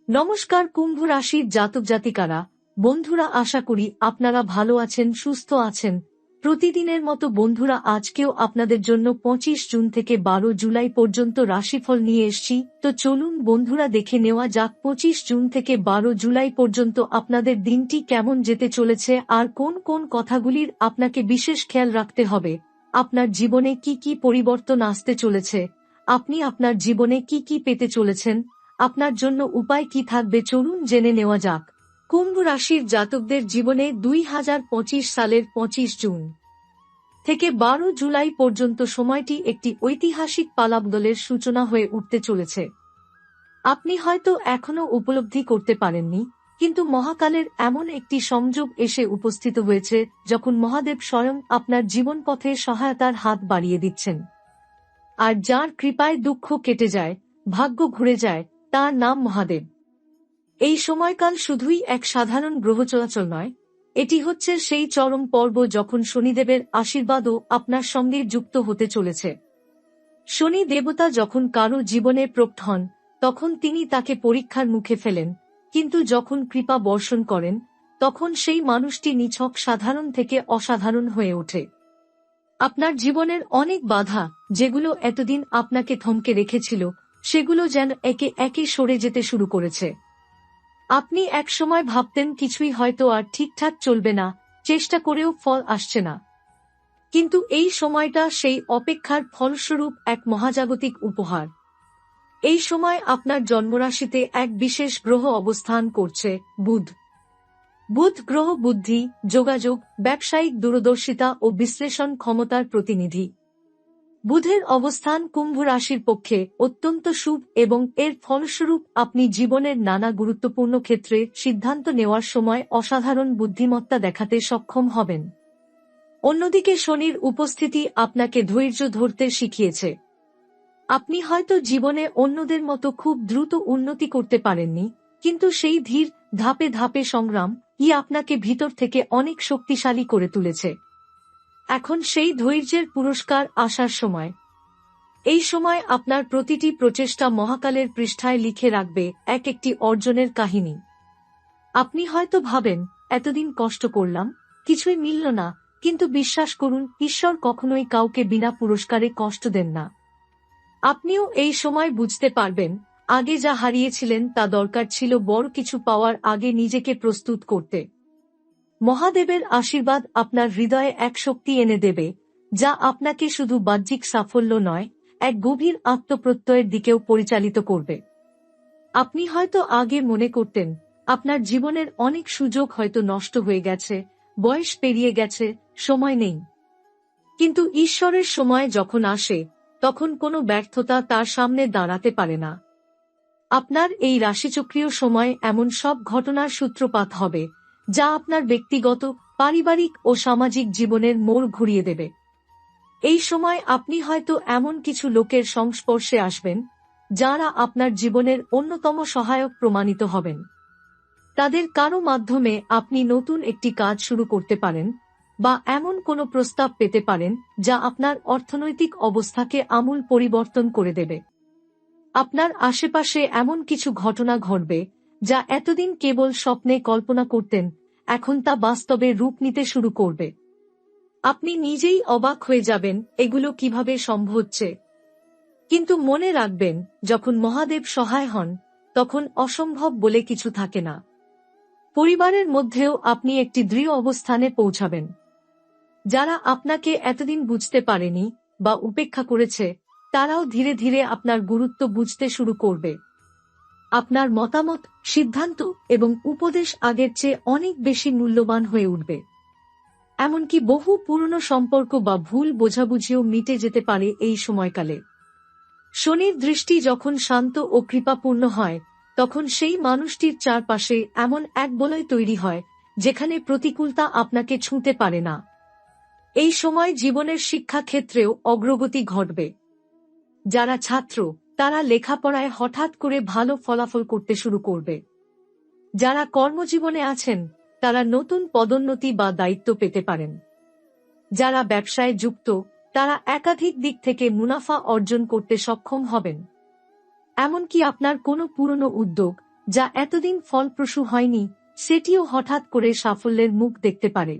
নমস্কার কুম্ভ রাশির জাতক জাতিকারা, বন্ধুরা, আশা করি আপনারা ভালো আছেন, সুস্থ আছেন। প্রতিদিনের মতো বন্ধুরা, আজকেও আপনাদের জন্য 25 জুন থেকে 12 জুলাই পর্যন্ত রাশিফল নিয়ে এসেছি। তো চলুন বন্ধুরা, দেখে নেওয়া যাক 25 জুন থেকে 12 জুলাই পর্যন্ত আপনাদের দিনটি কেমন যেতে চলেছে আর কোন কোন কথাগুলির আপনাকে বিশেষ খেয়াল রাখতে হবে। আপনার জীবনে কি কি পরিবর্তন আসতে চলেছে, আপনি আপনার জীবনে কি কি পেতে চলেছেন, আপনার জন্য উপায় কি থাকবে, চলুন জেনে নেওয়া যাক। কুম্ভ রাশির জাতকদের জীবনে 2025 সালের 25 জুন থেকে 12 জুলাই পর্যন্ত সময়টি একটি ঐতিহাসিক পালাবদলের সূচনা হয়ে উঠতে চলেছে। আপনি হয়তো এখনো উপলব্ধি করতে পারেননি, কিন্তু মহাকালের এমন একটি সংযোগ এসে উপস্থিত হয়েছে যখন মহাদেব স্বয়ং আপনার জীবনপথে সহায়তার হাত বাড়িয়ে দিচ্ছেন। আর যার কৃপায় দুঃখ কেটে যায়, ভাগ্য ঘুরে যায়, তার নাম মহাদেব। এই সময়কাল শুধুই এক সাধারণ গ্রহ চলাচল নয়, এটি হচ্ছে সেই চরম পর্ব যখন শনিদেবের আশীর্বাদও আপনার সঙ্গে যুক্ত হতে চলেছে। শনি দেবতা যখন কারো জীবনে প্রকট হন, তখন তিনি তাকে পরীক্ষার মুখে ফেলেন, কিন্তু যখন কৃপা বর্ষণ করেন, তখন সেই মানুষটি নিছক সাধারণ থেকে অসাধারণ হয়ে ওঠে। আপনার জীবনের অনেক বাধা, যেগুলো এতদিন আপনাকে থমকে রেখেছিল, সেগুলো যেন একে একে সরে যেতে শুরু করেছে। আপনি একসময় ভাবতেন কিছুই হয়তো আর ঠিকঠাক চলবে না, চেষ্টা করেও ফল আসছে না। কিন্তু এই সময়টা সেই অপেক্ষার ফলস্বরূপ এক মহাজাগতিক উপহার। এই সময় আপনার জন্মরাশিতে এক বিশেষ গ্রহ অবস্থান করছে, বুধ। বুধ গ্রহ বুদ্ধি, যোগাযোগ, ব্যবসায়িক দূরদর্শিতা ও বিশ্লেষণ ক্ষমতার প্রতিনিধি। বুধের অবস্থান কুম্ভ রাশির পক্ষে অত্যন্ত শুভ এবং এর ফলস্বরূপ আপনি জীবনের নানা গুরুত্বপূর্ণ ক্ষেত্রে সিদ্ধান্ত নেওয়ার সময় অসাধারণ বুদ্ধিমত্তা দেখাতে সক্ষম হবেন। অন্যদিকে শনির উপস্থিতি আপনাকে ধৈর্য ধরতে শিখিয়েছে। আপনি হয়তো জীবনে অন্যদের মতো খুব দ্রুত উন্নতি করতে পারেননি, কিন্তু সেই ধীর ধাপে ধাপে সংগ্রাম আপনাকে ভিতর থেকে অনেক শক্তিশালী করে তুলেছে। এখন সেই ধৈর্যের পুরস্কার আসার সময়। এই সময় আপনার প্রতিটি প্রচেষ্টা মহাকালের পৃষ্ঠায় লিখে রাখবে এক একটি অর্জনের কাহিনী। আপনি হয়তো ভাবেন, এতদিন কষ্ট করলাম, কিছুই মিলল না, কিন্তু বিশ্বাস করুন, ঈশ্বর কখনোই কাউকে বিনা পুরস্কারে কষ্ট দেন না। আপনিও এই সময় বুঝতে পারবেন, আগে যা হারিয়েছিলেন তা দরকার ছিল বড় কিছু পাওয়ার আগে নিজেকে প্রস্তুত করতে। মহাদেবের আশীর্বাদ আপনার হৃদয়ে এক শক্তি এনে দেবে, যা আপনাকে শুধু বাহ্যিক সাফল্য নয়, এক গভীর আত্মপ্রত্যয়ের দিকেও পরিচালিত করবে। আপনি হয়তো আগে মনে করতেন আপনার জীবনের অনেক সুযোগ হয়তো নষ্ট হয়ে গেছে, বয়স পেরিয়ে গেছে, সময় নেই। কিন্তু ঈশ্বরের সময় যখন আসে, তখন কোনো ব্যর্থতা তার সামনে দাঁড়াতে পারে না। আপনার এই রাশিচক্রীয় সময় এমন সব ঘটনার সূত্রপাত হবে, যা আপনার ব্যক্তিগত, পারিবারিক ও সামাজিক জীবনের মোড় ঘুরিয়ে দেবে। এই সময় আপনি হয়তো এমন কিছু লোকের সংস্পর্শে আসবেন, যারা আপনার জীবনের অন্যতম সহায়ক প্রমাণিত হবেন। তাদের কারো মাধ্যমে আপনি নতুন একটি কাজ শুরু করতে পারেন, বা এমন কোনো প্রস্তাব পেতে পারেন যা আপনার অর্থনৈতিক অবস্থাকে আমূল পরিবর্তন করে দেবে। আপনার আশেপাশে এমন কিছু ঘটনা ঘটবে, যা এতদিন কেবল স্বপ্নে কল্পনা করতেন, এখন তা বাস্তবে রূপ নিতে শুরু করবে। আপনি নিজেই অবাক হয়ে যাবেন এগুলো কিভাবে সম্ভব হচ্ছে। কিন্তু মনে রাখবেন, যখন মহাদেব সহায় হন, তখন অসম্ভব বলে কিছু থাকে না। পরিবারের মধ্যেও আপনি একটি দৃঢ় অবস্থানে পৌঁছাবেন। যারা আপনাকে এতদিন বুঝতে পারেনি বা উপেক্ষা করেছে, তারাও ধীরে ধীরে আপনার গুরুত্ব বুঝতে শুরু করবে। আপনার মতামত, সিদ্ধান্ত এবং উপদেশ আগের চেয়ে অনেক বেশি মূল্যবান হয়ে উঠবে। এমনকি বহু পুরনো সম্পর্ক বা ভুল বোঝাবুঝিও মিটে যেতে পারে এই সময়কালে। শনির দৃষ্টি যখন শান্ত ও কৃপাপূর্ণ হয়, তখন সেই মানুষটির চারপাশে এমন এক বলয় তৈরি হয়, যেখানে প্রতিকূলতা আপনাকে ছুঁতে পারে না। এই সময় জীবনের শিক্ষা ক্ষেত্রেও অগ্রগতি ঘটবে। যারা ছাত্র, তারা লেখাপড়ায় হঠাৎ করে ভালো ফলাফল করতে শুরু করবে। যারা কর্মজীবনে আছেন, তারা নতুন পদোন্নতি বা দায়িত্ব পেতে পারেন। যারা ব্যবসায় যুক্ত, তারা একাধিক দিক থেকে মুনাফা অর্জন করতে সক্ষম হবেন। এমনকি আপনার কোনো পুরনো উদ্যোগ, যা এতদিন ফলপ্রসূ হয়নি সেটিও হঠাৎ করে সাফল্যের মুখ দেখতে পারে।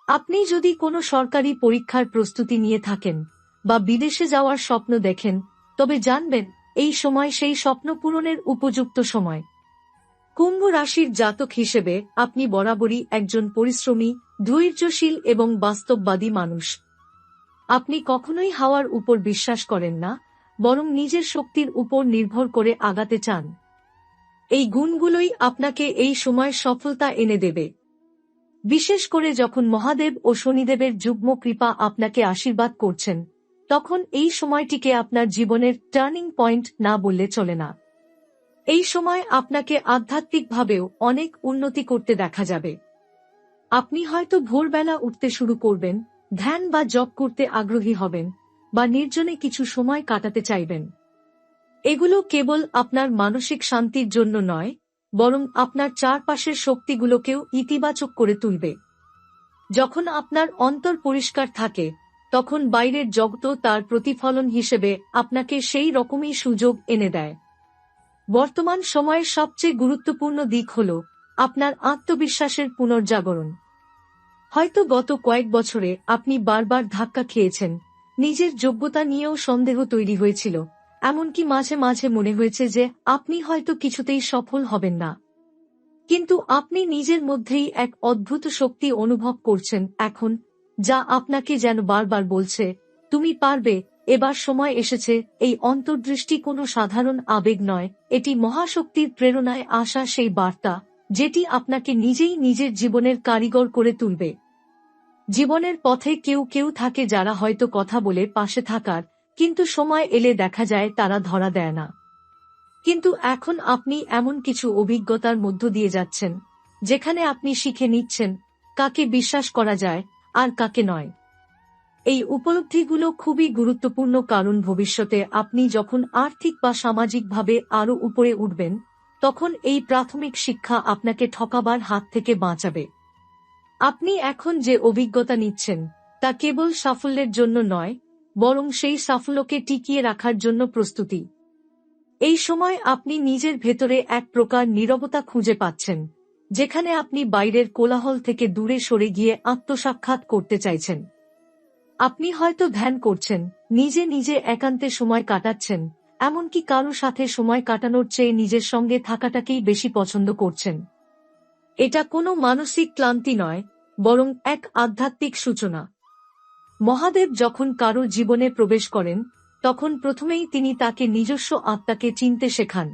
আপনি যদি কোনো সরকারি পরীক্ষার প্রস্তুতি নিয়ে থাকেন বা বিদেশে যাওয়ার স্বপ্ন দেখেন, তবে জানবেন এই সময় সেই স্বপ্ন পূরণের উপযুক্ত সময়। কুম্ভ রাশির জাতক হিসেবে আপনি বরাবরই একজন পরিশ্রমী, ধৈর্যশীল এবং বাস্তববাদী মানুষ। আপনি কখনোই হাওয়ার উপর বিশ্বাস করেন না, বরং নিজের শক্তির উপর নির্ভর করে আগাতে চান। এই গুণগুলোই আপনাকে এই সময় সফলতা এনে দেবে। বিশেষ করে যখন মহাদেব ও শনিদেবের যুগ্ম কৃপা আপনাকে আশীর্বাদ করছেন, তখন এই সময়টিকে আপনার জীবনের টার্নিং পয়েন্ট না বললে চলে না। এই সময় আপনাকে আধ্যাত্মিকভাবেও অনেক উন্নতি করতে দেখা যাবে। আপনি হয়তো ভোরবেলা উঠতে শুরু করবেন, ধ্যান বা জপ করতে আগ্রহী হবেন, বা নির্জনে কিছু সময় কাটাতে চাইবেন। এগুলো কেবল আপনার মানসিক শান্তির জন্য নয়, বরং আপনার চারপাশের শক্তিগুলোকেও ইতিবাচক করে তুলবে। যখন আপনার অন্তর পরিষ্কার থাকে, তখন বাইরের জগৎও তার প্রতিফলন হিসেবে আপনাকে সেই রকমই সুযোগ এনে দেয়। বর্তমান সময়ের সবচেয়ে গুরুত্বপূর্ণ দিক হল আপনার আত্মবিশ্বাসের পুনর্জাগরণ। হয়তো গত কয়েক বছরে আপনি বারবার ধাক্কা খেয়েছেন, নিজের যোগ্যতা নিয়েও সন্দেহ তৈরি হয়েছিল, এমনকি মাঝে মাঝে মনে হয়েছে যে আপনি হয়তো কিছুতেই সফল হবেন না। কিন্তু আপনি নিজের মধ্যেই এক অদ্ভুত শক্তি অনুভব করছেন এখন, যা আপনাকে যেন বারবার বলছে, তুমি পারবে, এবার সময় এসেছে। এই অন্তর্দৃষ্টি কোনো সাধারণ আবেগ নয়, এটি মহাশক্তির প্রেরণায় আসা সেই বার্তা, যেটি আপনাকে নিজেই নিজের জীবনের কারিগর করে তুলবে। জীবনের পথে কেউ কেউ থাকে যারা হয়তো কথা বলে পাশে থাকার, কিন্তু সময় এলে দেখা যায় তারা ধরা দেয় না। কিন্তু এখন আপনি এমন কিছু অভিজ্ঞতার মধ্য দিয়ে যাচ্ছেন, যেখানে আপনি শিখে নিচ্ছেন কাকে বিশ্বাস করা যায় আর কাকে নয়। এই উপলব্ধিগুলো খুবই গুরুত্বপূর্ণ, কারণ ভবিষ্যতে আপনি যখন আর্থিক বা সামাজিকভাবে আরও উপরে উঠবেন, তখন এই প্রাথমিক শিক্ষা আপনাকে ঠকাবার হাত থেকে বাঁচাবে। আপনি এখন যে অভিজ্ঞতা নিচ্ছেন তা কেবল সাফল্যের জন্য নয়, বরং সেই সাফল্যকে টিকিয়ে রাখার জন্য প্রস্তুতি। এই সময় আপনি নিজের ভেতরে এক প্রকার নীরবতা খুঁজে পাচ্ছেন, যেখানে আপনি বাইরের কোলাহল থেকে দূরে সরে গিয়ে আত্মসাক্ষাৎ করতে চাইছেন। আপনি হয়তো ধ্যান করছেন, নিজে নিজে একান্তে সময় কাটাচ্ছেন, এমনকি কারো সাথে সময় কাটানোর চেয়ে নিজের সঙ্গে থাকাটাকেই বেশি পছন্দ করছেন। এটা কোনো মানসিক ক্লান্তি নয়, বরং এক আধ্যাত্মিক সূচনা। মহাদেব যখন কারো জীবনে প্রবেশ করেন, তখন প্রথমেই তিনি তাকে নিজস্ব আত্মাকে চিনতে শেখান।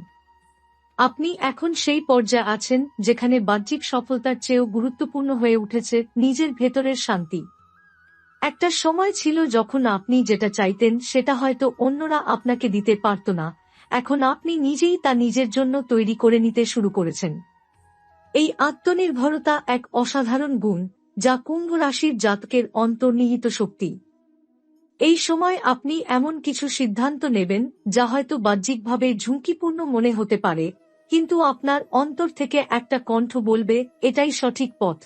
আপনি এখন সেই পর্যায়ে আছেন যেখানে বাহ্যিক সফলতার চেয়েও গুরুত্বপূর্ণ হয়ে উঠেছে নিজের ভেতরের শান্তি। একটা সময় ছিল যখন আপনি যেটা চাইতেন সেটা হয়তো অন্যরা আপনাকে দিতে পারত না, এখন আপনি নিজেই তা নিজের জন্য তৈরি করে নিতে শুরু করেছেন। এই আত্মনির্ভরতা এক অসাধারণ গুণ, যা কুম্ভ রাশির জাতকের অন্তর্নিহিত শক্তি। এই সময় আপনি এমন কিছু সিদ্ধান্ত নেবেন যা হয়তো বাহ্যিকভাবে ঝুঁকিপূর্ণ মনে হতে পারে, কিন্তু আপনার অন্তর থেকে একটা কণ্ঠ বলবে এটাই সঠিক পথ।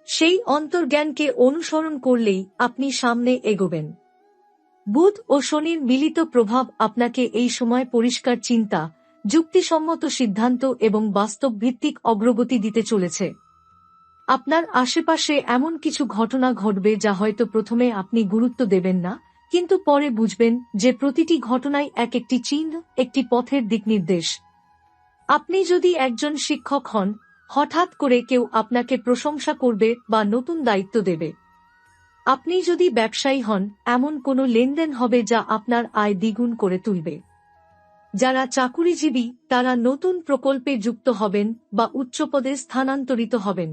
সেই অন্তর্জ্ঞানকে অনুসরণ করলেই আপনি সামনে এগোবেন। বুধ ও শনির মিলিত প্রভাব আপনাকে এই সময় পরিষ্কার চিন্তা, যুক্তিসম্মত সিদ্ধান্ত এবং বাস্তব ভিত্তিক অগ্রগতি দিতে চলেছে। আপনার আশেপাশে এমন কিছু ঘটনা ঘটবে যা হয়তো প্রথমে আপনি গুরুত্ব দেবেন না, কিন্তু পরে বুঝবেন যে প্রতিটি ঘটনাই এক একটি চিহ্ন, একটি পথের দিকনির্দেশ। আপনি যদি একজন শিক্ষক হন, হঠাৎ করে কেউ আপনাকে প্রশংসা করবে বা নতুন দায়িত্ব দেবে। আপনি যদি ব্যবসায়ী হন, এমন কোনো লেনদেন হবে যা আপনার আয় দ্বিগুণ করে তুলবে। যারা চাকুরিজীবী তারা নতুন প্রকল্পে যুক্ত হবেন বা উচ্চপদে স্থানান্তরিত হবেন।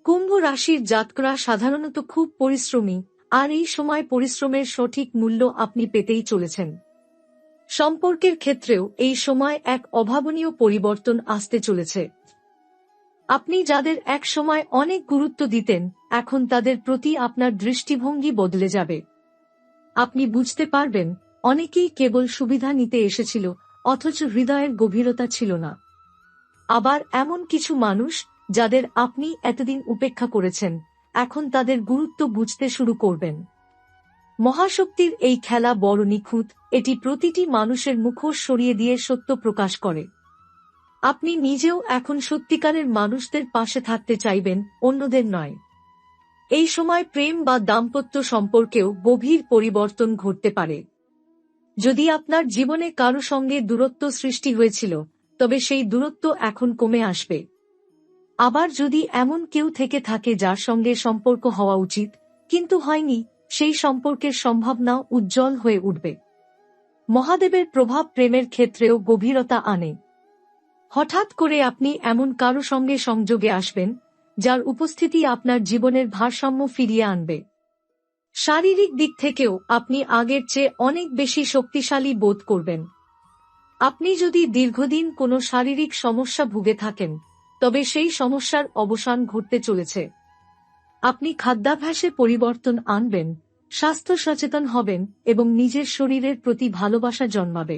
কুম্ভ রাশির জাতকরা সাধারণত খুব পরিশ্রমী, আর এই সময় পরিশ্রমের সঠিক মূল্য আপনি পেতেই চলেছেন। সম্পর্কের ক্ষেত্রেও এই সময় এক অভাবনীয় পরিবর্তন আসতে চলেছে। আপনি যাদের এক সময় অনেক গুরুত্ব দিতেন, এখন তাদের প্রতি আপনার দৃষ্টিভঙ্গি বদলে যাবে। আপনি বুঝতে পারবেন অনেকেই কেবল সুবিধা নিতে এসেছিল, অথচ হৃদয়ের গভীরতা ছিল না। আবার এমন কিছু মানুষ যাদের আপনি এতদিন উপেক্ষা করেছেন, এখন তাদের গুরুত্ব বুঝতে শুরু করবেন। মহাশক্তির এই খেলা বড় নিখুঁত, এটি প্রতিটি মানুষের মুখোশ সরিয়ে দিয়ে সত্য প্রকাশ করে। আপনি নিজেও এখন সত্যিকারের মানুষদের পাশে থাকতে চাইবেন, অন্যদের নয়। এই সময় প্রেম বা দাম্পত্য সম্পর্কেও গভীর পরিবর্তন ঘটতে পারে। যদি আপনার জীবনে কারো সঙ্গে দূরত্ব সৃষ্টি হয়েছিল, তবে সেই দূরত্ব এখন কমে আসবে। আবার যদি এমন কেউ থেকে থাকে যার সঙ্গে সম্পর্ক হওয়া উচিত কিন্তু হয়নি, সেই সম্পর্কের সম্ভাবনাও উজ্জ্বল হয়ে উঠবে। মহাদেবের প্রভাব প্রেমের ক্ষেত্রেও গভীরতা আনে। হঠাৎ করে আপনি এমন কারো সঙ্গে সংযোগে আসবেন, যার উপস্থিতি আপনার জীবনের ভারসাম্য ফিরিয়ে আনবে। শারীরিক দিক থেকেও আপনি আগের চেয়ে অনেক বেশি শক্তিশালী বোধ করবেন। আপনি যদি দীর্ঘদিন কোনো শারীরিক সমস্যা ভুগে থাকেন, তবে সেই সমস্যার অবসান ঘটতে চলেছে। আপনি খাদ্যাভ্যাসে পরিবর্তন আনবেন, স্বাস্থ্য সচেতন হবেন এবং নিজের শরীরের প্রতি ভালোবাসা জন্মাবে।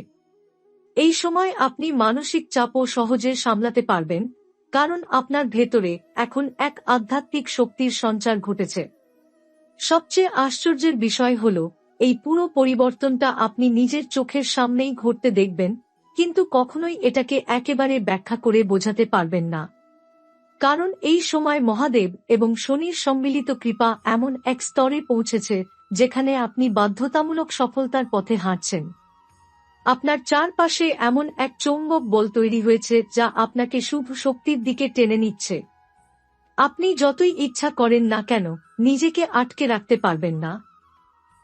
এই সময় আপনি মানসিক চাপও সহজে সামলাতে পারবেন, কারণ আপনার ভেতরে এখন এক আধ্যাত্মিক শক্তির সঞ্চার ঘটেছে। সবচেয়ে আশ্চর্যের বিষয় হল, এই পুরো পরিবর্তনটা আপনি নিজের চোখের সামনেই ঘটতে দেখবেন, কিন্তু কখনোই এটাকে একেবারে ব্যাখ্যা করে বোঝাতে পারবেন না। কারণ এই সময় মহাদেব এবং শনির সম্মিলিত কৃপা এমন এক স্তরে পৌঁছেছে যেখানে আপনি বাধ্যতামূলক সফলতার পথে হাঁটছেন। আপনার চারপাশে এমন এক চৌম্বক বল তৈরি হয়েছে যা আপনাকে শুভ শক্তির দিকে টেনে নিচ্ছে। আপনি যতই ইচ্ছা করেন না কেন, নিজেকে আটকে রাখতে পারবেন না।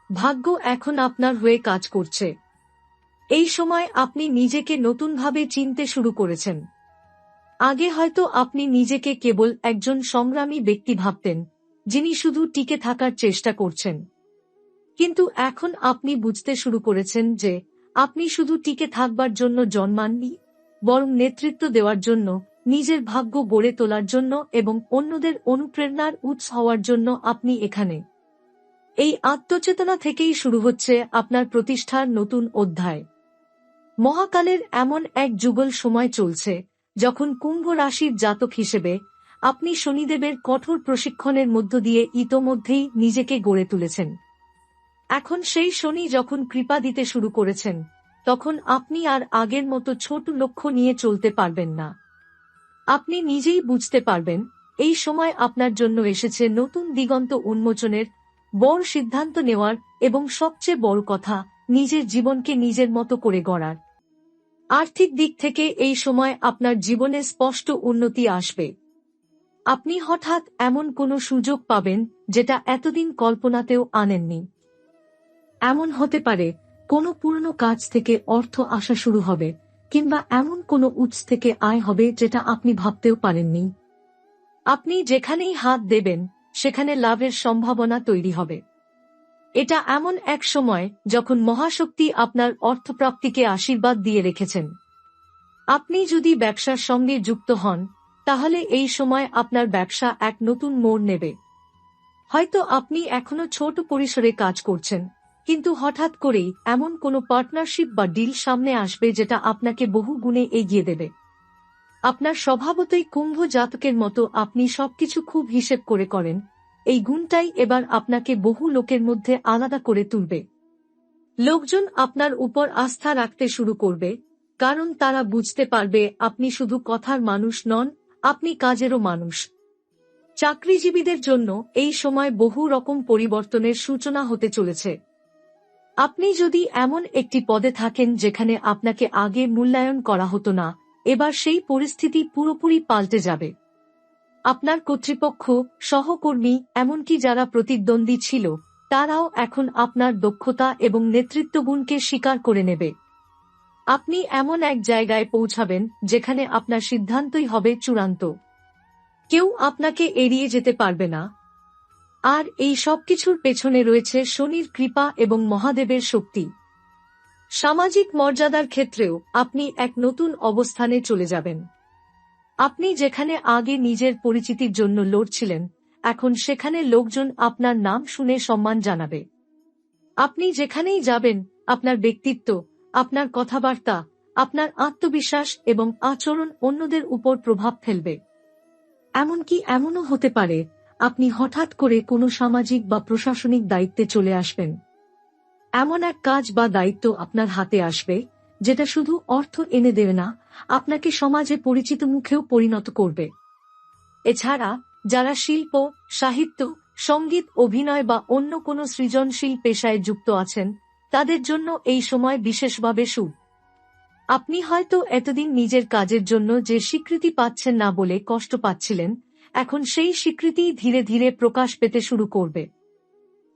ভাগ্য এখন আপনার হয়ে কাজ করছে। এই সময় আপনি নিজেকে নতুনভাবে চিনতে শুরু করেছেন। আগে হয়তো আপনি নিজেকে কেবল একজন সংগ্রামী ব্যক্তি ভাবতেন, যিনি শুধু টিকে থাকার চেষ্টা করছেন। কিন্তু এখন আপনি বুঝতে শুরু করেছেন যে আপনি শুধু টিকে থাকবার জন্য জন্মাননি, বরং নেতৃত্ব দেওয়ার জন্য, নিজের ভাগ্য গড়ে তোলার জন্য এবং অন্যদের অনুপ্রেরণার উৎস হওয়ার জন্য আপনি এখানে। এই আত্মচেতনা থেকেই শুরু হচ্ছে আপনার প্রতিষ্ঠার নতুন অধ্যায়। মহাকালের এমন এক যুগল সময় চলছে যখন কুম্ভ রাশির জাতক হিসেবে আপনি শনিদেবের কঠোর প্রশিক্ষণের মধ্য দিয়ে ইতোমধ্যেই নিজেকে গড়ে তুলেছেন। এখন সেই শনি যখন কৃপা দিতে শুরু করেছেন, তখন আপনি আর আগের মতো ছোট লক্ষ্য নিয়ে চলতে পারবেন না। আপনি নিজেই বুঝতে পারবেন, এই সময় আপনার জন্য এসেছে নতুন দিগন্ত উন্মোচনের, বড় সিদ্ধান্ত নেওয়ার এবং সবচেয়ে বড় কথা, নিজের জীবনকে নিজের মতো করে গড়ার। আর্থিক দিক থেকে এই সময় আপনার জীবনে স্পষ্ট উন্নতি আসবে। আপনি হঠাৎ এমন কোনো সুযোগ পাবেন যেটা এতদিন কল্পনাতেও আনেননি। এমন হতে পারে কোনো পুরনো কাজ থেকে অর্থ আসা শুরু হবে, কিংবা এমন কোনো উৎস থেকে আয় হবে যেটা আপনি ভাবতেও পারেননি। আপনি যেখানেই হাত দেবেন, সেখানে লাভের সম্ভাবনা তৈরি হবে। এটা এমন এক সময় যখন মহাশক্তি আপনার অর্থপ্রাপ্তিকে আশীর্বাদ দিয়ে রেখেছেন। আপনি যদি ব্যবসার সঙ্গে যুক্ত হন, তাহলে এই সময় আপনার ব্যবসা এক নতুন মোড় নেবে। হয়তো আপনি এখনো ছোট পরিসরে কাজ করছেন, কিন্তু হঠাৎ করেই এমন কোনো পার্টনারশিপ বা ডিল সামনে আসবে যেটা আপনাকে বহু গুণে এগিয়ে দেবে। আপনার স্বভাবতই কুম্ভ জাতকের মতো আপনি সবকিছু খুব হিসেব করে করেন। এই গুণটাই এবার আপনাকে বহু লোকের মধ্যে আলাদা করে তুলবে। লোকজন আপনার উপর আস্থা রাখতে শুরু করবে, কারণ তারা বুঝতে পারবে আপনি শুধু কথার মানুষ নন, আপনি কাজেরও মানুষ। চাকরিজীবীদের জন্য এই সময় বহু রকম পরিবর্তনের সূচনা হতে চলেছে। আপনি যদি এমন একটি পদে থাকেন যেখানে আপনাকে আগে মূল্যায়ন করা হতো না, এবার সেই পরিস্থিতি পুরোপুরি পাল্টে যাবে। আপনার কর্তৃপক্ষ, সহকর্মী, এমনকি যারা প্রতিদ্বন্দ্বী ছিল, তারাও এখন আপনার দক্ষতা এবং নেতৃত্বগুণকে স্বীকার করে নেবে। আপনি এমন এক জায়গায় পৌঁছাবেন যেখানে আপনার সিদ্ধান্তই হবে চূড়ান্ত। কেউ আপনাকে এড়িয়ে যেতে পারবে না। আর এই সবকিছুর পেছনে রয়েছে শনির কৃপা এবং মহাদেবের শক্তি। সামাজিক মর্যাদার ক্ষেত্রেও আপনি এক নতুন অবস্থানে চলে যাবেন। আপনি যেখানে আগে নিজের পরিচিতির জন্য লড়ছিলেন, এখন সেখানে লোকজন আপনার নাম শুনে সম্মান জানাবে। আপনি যেখানেই যাবেন, আপনার ব্যক্তিত্ব, আপনার কথাবার্তা, আপনার আত্মবিশ্বাস এবং আচরণ অন্যদের উপর প্রভাব ফেলবে। এমনকি এমনও হতে পারে আপনি হঠাৎ করে কোনো সামাজিক বা প্রশাসনিক দায়িত্বে চলে আসবেন। এমন এক কাজ বা দায়িত্ব আপনার হাতে আসবে যেটা শুধু অর্থ এনে দেবে না, আপনাকে সমাজে পরিচিত মুখেও পরিণত করবে। এছাড়া যারা শিল্প, সাহিত্য, সঙ্গীত, অভিনয় বা অন্য কোনো সৃজনশীল পেশায় যুক্ত আছেন, তাদের জন্য এই সময় বিশেষভাবে শুভ। আপনি হয়তো এতদিন নিজের কাজের জন্য যে স্বীকৃতি পাচ্ছেন না বলে কষ্ট পাচ্ছিলেন, এখন সেই স্বীকৃতি ধীরে ধীরে প্রকাশ পেতে শুরু করবে।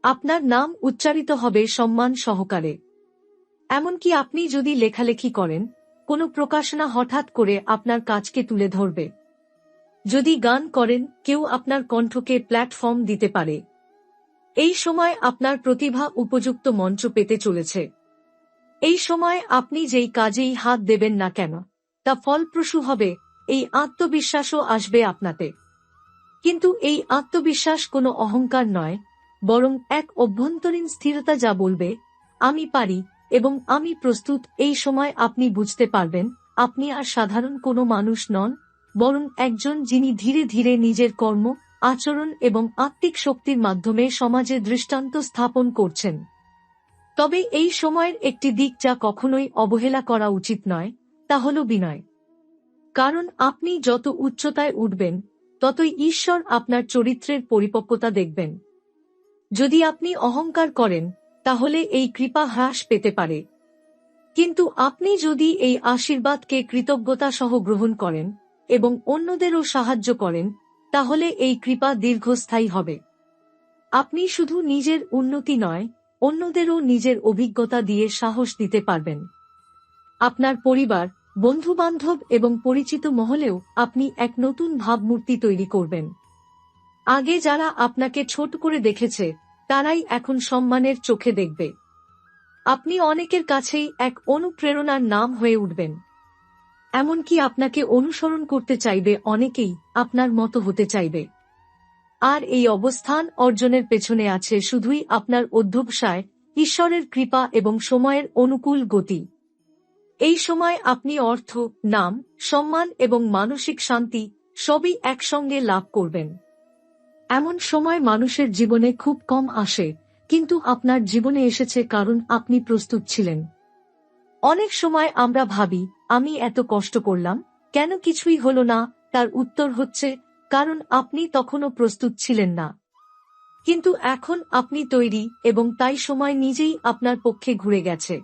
আপনার নাম উচ্চারিত হবে সম্মান সহকারে। এমনকি আপনি যদি লেখালেখি করেন, কোনো প্রকাশনা হঠাৎ করে আপনার কাজকে তুলে ধরবে। যদি গান করেন, কেউ আপনার কণ্ঠকে প্ল্যাটফর্ম দিতে পারে। এই সময় আপনার প্রতিভা উপযুক্ত মঞ্চ পেতে চলেছে। এই সময় আপনি যেই কাজেই হাত দেবেন না কেন, তা ফলপ্রসূ হবে, এই আত্মবিশ্বাসও আসবে আপনাতে। কিন্তু এই আত্মবিশ্বাস কোনো অহংকার নয়, বরং এক অভ্যন্তরীণ স্থিরতা যা বলবে, আমি পারি এবং আমি প্রস্তুত। এই সময় আপনি বুঝতে পারবেন আপনি আর সাধারণ কোনো মানুষ নন, বরং একজন যিনি ধীরে ধীরে নিজের কর্ম, আচরণ এবং আত্মিক শক্তির মাধ্যমে সমাজে দৃষ্টান্ত স্থাপন করছেন। তবে এই সময়ের একটি দিক যা কখনোই অবহেলা করা উচিত নয়, তা হল বিনয়। কারণ আপনি যত উচ্চতায় উঠবেন, ততই ঈশ্বর আপনার চরিত্রের পরিপক্কতা দেখবেন। যদি আপনি অহংকার করেন, তাহলে এই কৃপা হ্রাস পেতে পারে। কিন্তু আপনি যদি এই আশীর্বাদকে কৃতজ্ঞতা সহ গ্রহণ করেন এবং অন্যদেরও সাহায্য করেন, তাহলে এই কৃপা দীর্ঘস্থায়ী হবে। আপনি শুধু নিজের উন্নতি নয়, অন্যদেরও নিজের অভিজ্ঞতা দিয়ে সাহস দিতে পারবেন। আপনার পরিবার, বন্ধুবান্ধব এবং পরিচিত মহলেও আপনি এক নতুন ভাবমূর্তি তৈরি করবেন। আগে যারা আপনাকে ছোট করে দেখেছে, তারাই এখন সম্মানের চোখে দেখবে। আপনি অনেকের কাছেই এক অনুপ্রেরণার নাম হয়ে উঠবেন। এমনকি আপনাকে অনুসরণ করতে চাইবে অনেকেই, আপনার মতো হতে চাইবে। আর এই অবস্থান অর্জনের পেছনে আছে শুধুই আপনার অধ্যবসায়, ঈশ্বরের কৃপা এবং সময়ের অনুকূল গতি। এই সময় আপনি অর্থ, নাম, সম্মান এবং মানসিক শান্তি সবই একসঙ্গে লাভ করবেন। এমন সময় মানুষের জীবনে খুব কম আসে, কিন্তু আপনার জীবনে এসেছে কারণ আপনি প্রস্তুত ছিলেন। অনেক সময় আমরা ভাবি, আমি এত কষ্ট করলাম, কেন কিছুই হলো না? তার উত্তর হচ্ছে, কারণ আপনি তখনও প্রস্তুত ছিলেন না। কিন্তু এখন আপনি তৈরি এবং তাই সময় নিজেই আপনার পক্ষে ঘুরে গেছে।